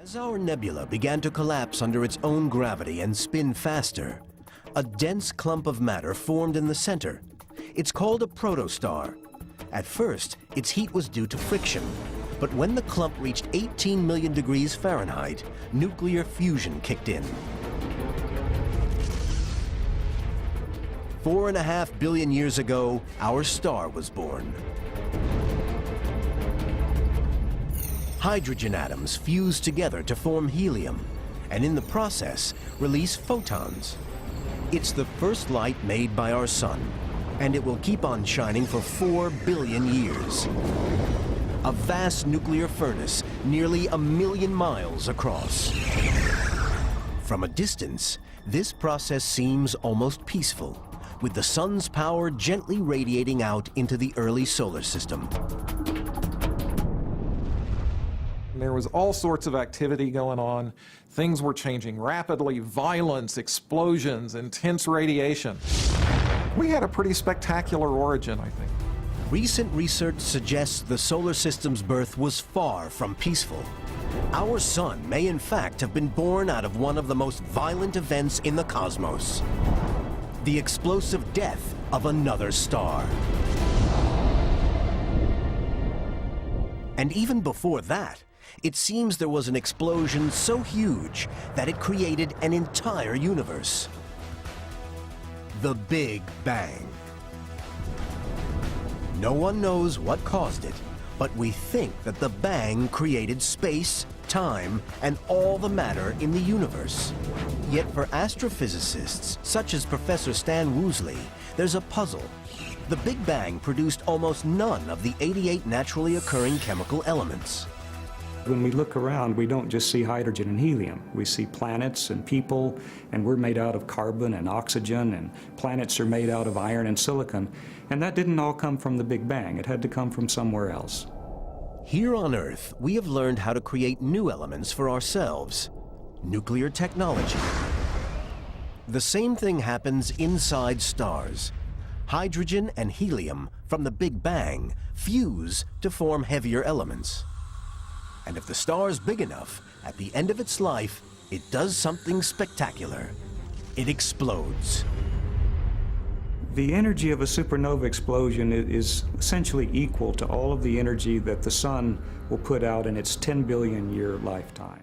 As our nebula began to collapse under its own gravity and spin faster, a dense clump of matter formed in the center. It's called a protostar. At first, its heat was due to friction, but when the clump reached 18 million degrees Fahrenheit, nuclear fusion kicked in. 4.5 billion years ago, our star was born. Hydrogen atoms fuse together to form helium, and in the process, release photons. It's the first light made by our sun, and it will keep on shining for 4 billion years. A vast nuclear furnace nearly 1 million miles across. From a distance, this process seems almost peaceful, with the sun's power gently radiating out into the early solar system. There was all sorts of activity going on. Things were changing rapidly, violence, explosions, intense radiation. We had a pretty spectacular origin, I think. Recent research suggests the solar system's birth was far from peaceful. Our sun may in fact have been born out of one of the most violent events in the cosmos: the explosive death of another star. And even before that, it seems there was an explosion so huge that it created an entire universe. The Big Bang. No one knows what caused it, but we think that the Bang created space, time, and all the matter in the universe. Yet for astrophysicists, such as Professor Stan Woosley, there's a puzzle. The Big Bang produced almost none of the 88 naturally occurring chemical elements. When we look around, we don't just see hydrogen and helium. We see planets and people, and we're made out of carbon and oxygen, and planets are made out of iron and silicon. And that didn't all come from the Big Bang. It had to come from somewhere else. Here on Earth, we have learned how to create new elements for ourselves. Nuclear technology. The same thing happens inside stars. Hydrogen and helium from the Big Bang fuse to form heavier elements. And if the star's big enough, at the end of its life, it does something spectacular. It explodes. The energy of a supernova explosion is essentially equal to all of the energy that the sun will put out in its 10 billion year lifetime.